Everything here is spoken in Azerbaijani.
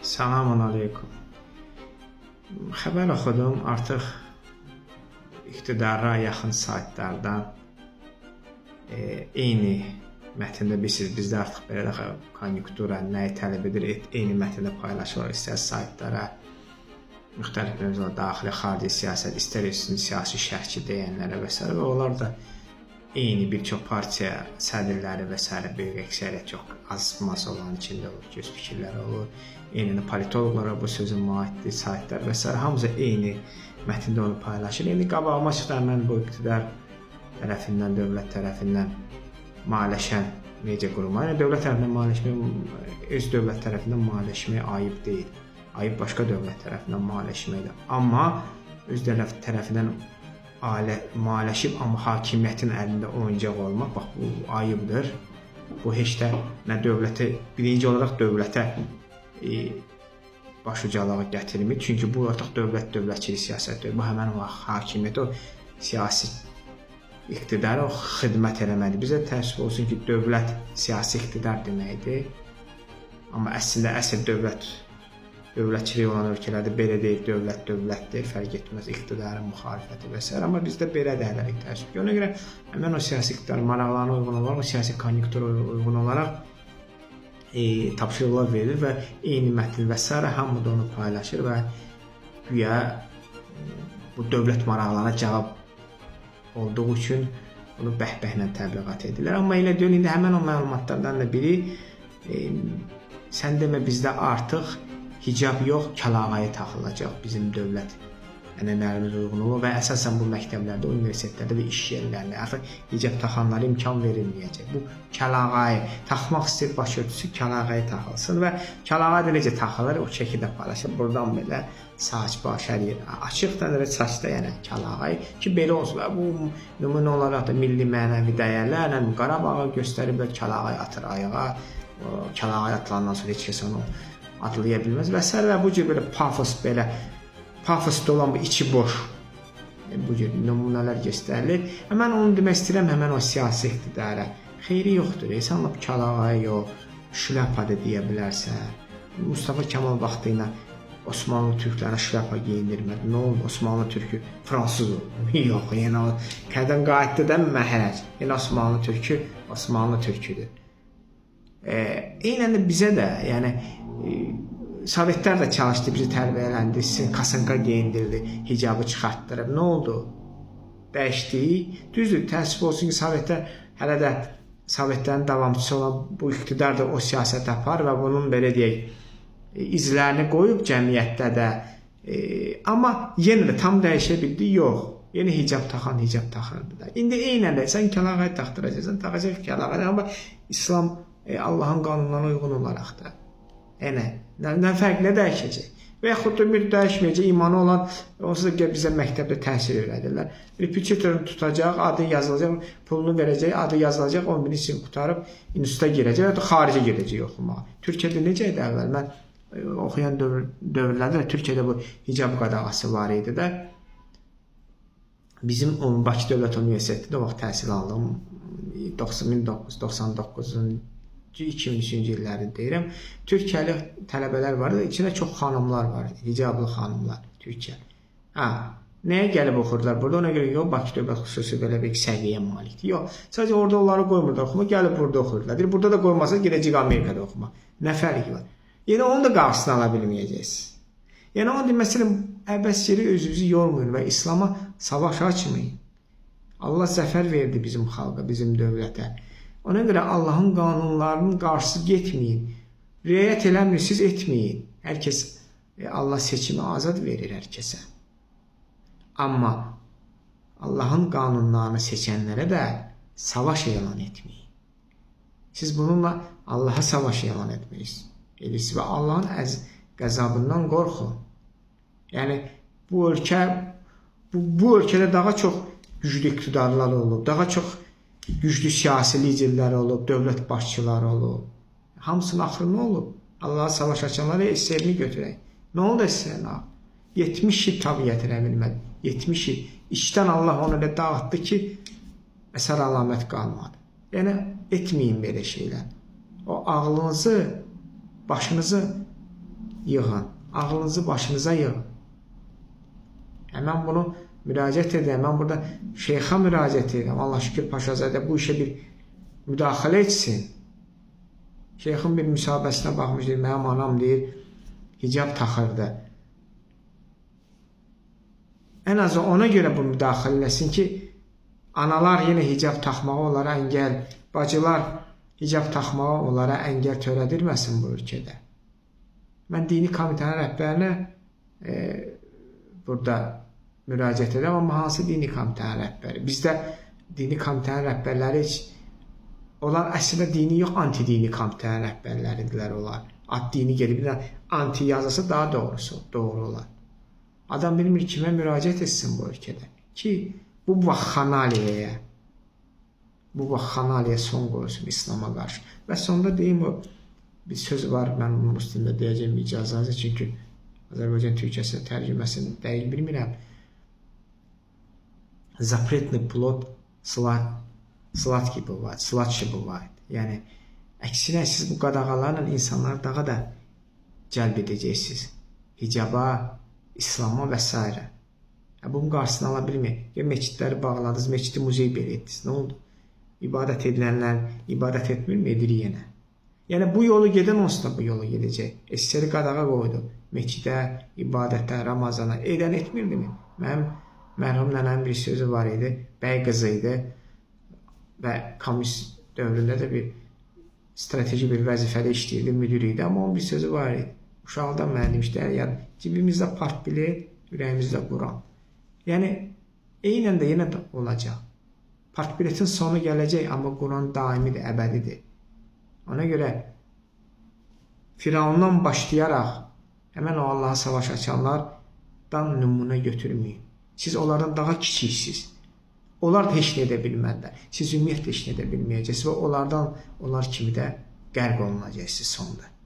Selamun aleyküm. Xəbər oxudum, artıq iqtidara yaxın saytlardan eyni mətndə bilirsiniz, bizdə artıq belə də konjunktura nəyi tələb edir, eyni mətndə paylaşılır, istər saytlara, müxtəlif mövzular, daxili, xarici siyasət, istər üstün siyasi şərhçi deyənlərə və s. və onlar da eyni bir çox partiya sədrləri və s. böyük əksəriyyət çox az masa olan içində olur, göz fikirləri olur. Eyni politologlara bu sözün müaiddir, saytlar və s. hamısı eyni mətndə onu paylaşır. İndi qabağıma çıxdı mən bu iqtidar tərəfindən, dövlət tərəfindən maliyyələşən media qurumu. Yəni dövlət tərəfindən maliyyələşmək, öz dövlət tərəfindən maliyyələşmək ayıb deyil. Ayıb başqa dövlət tərəfindən maliyyələşməkdir. Amma öz dövlət tərəfindən maliyyələşib, amma hakimiyyətin əlində oyuncaq olmaq, bax bu ayıbdır. Bu heç də nə dövlətə, birinci olaraq dövlətə başucalığa gətirmir. Çünki bu artıq dövlətçilik siyasətdir. Bu həmən o hakimiyyət, o siyasi iqtidara o xidmət eləməlidir. Bizə təəssüf olsun ki, dövlət siyasi iqtidar deməkdir. Amma əslində əsl dövlətçilik olan ölkələrdə belə deyil, dövlət dövlətdir, fərq etməz, iqtidarın müxalifəti və s. Amma bizdə belə dəqiq təəssüf ki, ona görə həmən o siyasi iqtidar maraqlarına uyğun olaraq, o siyasi konjunktura uyğun olaraq tapşırıqlar verilir və eyni mətn və s. hamı da onu paylaşır və güya bu dövlət maraqlarına cavab olduğu üçün bunu bəhbəhlə təbliğat edirlər. Amma elə deyil, indi həmən o məlumatlardan da biri sən demə bizdə artıq hicab yox, kəlağayı taxılacaq bizim dövlət ənənələrimiz uyğun olur və əsasən bu məktəblərdə, universitetlərdə və iş yerlərində artıq hicab taxanlara imkan verilməyəcək. Bu kəlağayı taxmaq istəyir, başörtüsü kəlağayı taxılsın və kəlağayı da necə taxılır, o şəkildə paylaşır. Buradan belə saç, baş, hər yer açıqdan və saçda yəni kəlağayı ki, belə olsun. Bu nümunə olaraq da milli mənəvi dəyərlərlə Qarabağı göstəriblər, kəlağayı atır ayağa, kəlağayı atılandan sonra heç kəs onu adlaya bilməz və s. və bu cür belə pafosda olan bu içi boş bu cür nümunələr göstərilir. Mən onu demək istəyirəm, həmən o siyasi iqtidara xeyri yoxdur. Sən lap kəlağayı yox, şləpa da deyə bilərsən. Mustafa Kemal vaxtı ilə Osmanlı türklərinə şləpa geyindirmədi. Nə oldu? Osmanlı türkü fransız oldu. Yox, yəni o qədim qaidədən məhərc. Yəni Osmanlı türkü Osmanlı türküdür. Eynən də bizə də, yəni Sovetlər də çalışdı, bizi tərbiyələndirsin, kasınqa geyindirdi, hicabı çıxartdırıb. Nə oldu? Dəyişdi. Düzdür, təəssüf olsun ki, Sovetlər hələ də Sovetlərin davamçısı olan bu iqtidar da o siyasət apar və bunun belə deyək, izlərini qoyub cəmiyyətdə də. Amma yenə də tam dəyişə bildi, yox. Yeni hicab taxan hicab taxırdı da. İndi eynən də sən kəlağayı taxdıracaqsan, taxacaq kəlağayı. Amma İslam Allahın qanunlarına uyğun olaraq da. Yəni, nə fərq, nə dəyişəcək? Və yaxud da bir dəyişməyəcək, imanı olan, onsuz da bizə məktəbdə təhsil öyrədirlər. Repetitorunu tutacaq, adı yazılacaq, pulunu verəcək, adı yazılacaq, 11-ci sinif qutarıb instituta girəcək və ya da xaricə gedəcək oxumağa. Türkiyədə necə idi əvvəl? Mən oxuyan dövrlərdə Türkiyədə bu hicab qadağası var idi də. Bizim Bakı Dövlət Universitetində o vaxt təhsil aldım. 1999-cu 2003-cü illəri deyirəm. Türkiyəli tələbələr var idi, içində çox xanımlar var idi, hicablı xanımlar Türkiyə. Nəyə gəlib oxurdular burada? Ona görə yox, Bakı Dövlət xüsusi belə bir səviyyə malikdir. Yox, sadəcə orada onları qoymurlar oxuma, gəlib burada oxurdular. Burada da qoymasa gedəcək Amerikada oxuma. Nə fərqi var? Yəni onu da qarşısını ala bilməyəcəksiniz. Yəni onu məsələn, əbəs yeri özünüzü yormayın və İslama savaş açmayın. Allah zəfər verdi bizim xalqa, bizim dövlətə. Ona görə Allahın qanunlarının qarşısı getməyin. Riayət eləmirsiniz, etməyin. Hər kəs, Allah seçimi azad verir hər kəsə. Amma Allahın qanunlarını seçənlərə də savaş elan etməyin. Siz bununla Allaha savaş elan etməyirsiniz və Allahın qəzabından qorxun. Yəni, bu ölkədə daha çox güclü iqtidarlar olub, daha çox güclü siyasi liderlər olub, dövlət başçıları olub. Hamısının axırı nə olub? Allah'a savaş açanlara eserini götürək. Nə oldu eserine? 70 il tabi gətirə bilmədi. 70 il. İçdən Allah onu elə dağıtdı ki, əsər alamət qalmadı. Yəni, etməyin belə şeylər. O ağlınızı, başınızı yığın. Ağlınızı başınıza yığın. Mən bunu müraciət edirəm. Mən burada şeyxa müraciət edirəm. Allah şükür Paşazadə bu işə bir müdaxilə etsin. Şeyxin bir müsahibəsinə baxmışdır. Mənim anam deyir, hicab taxırdı. Ən azı ona görə bu müdaxilə eləsin ki, analar yenə hicab taxmağa onlara əngəl, bacılar hicab taxmağa onlara əngəl törədirməsin bu ölkədə. Mən dini komitənin rəhbərinə burada müraciət edirəm, amma hansı dini komitənin rəhbəri? Bizdə dini komitənin rəhbərləri heç, onlar əslində dini yox, anti-dini komitənin rəhbərləridirlər onlar. Ad dini gedib, anti yazısı daha doğru olar. Adam bilmir kimə müraciət etsin bu ölkədə ki, bu vaxxanaliyəyə son qoysun İslama qarşı. Və sonunda deyim, bir söz var, mən onun üstündə deyəcəm icazənizə, çünki Azərbaycan Türkçəsində tərcüməsini dəqiq bilmirəm. Zapretный plod sladkий bывает, sladşi bывает. Yəni, əksinə siz bu qadağalarla insanları daha da cəlb edəcəksiniz. Hicaba, İslama və s. Bunun qarşısını ala bilmir. Meçidləri bağladınız, meçidi muzey belə etdiniz. Nə oldu? İbadət edilənlər ibadət etmirmi? Edir yenə. Yəni, bu yolu gedən onsuz da bu yolu gedəcək. SSR qadağa qoydu. Meçidə, ibadətə, Ramazana edən etmirdimi? Mənim mərhum nənəmin bir sözü var idi. Bəy qızı idi və komünist dövründə də bir strateji bir vəzifədə işləyirdi, müdür idi. Amma onun bir sözü var idi. Uşaqdan mənə demişlər, yəni cibimizdə partbilet, ürəyimizdə Quran. Yəni, eynən də yenə də olacaq. Partbiletin sonu gələcək, amma Quran daimidir, əbədidir. Ona görə Firavundan başlayaraq həmən o Allaha savaş açanlardan nümunə götürməyin. Siz onlardan daha kiçiksiniz. Onlar da heç nə edə bilmədilər. Siz ümumiyyətlə heç nə edə bilməyəcəksiniz və onlar kimi də qərq olunacaqsınız sonunda.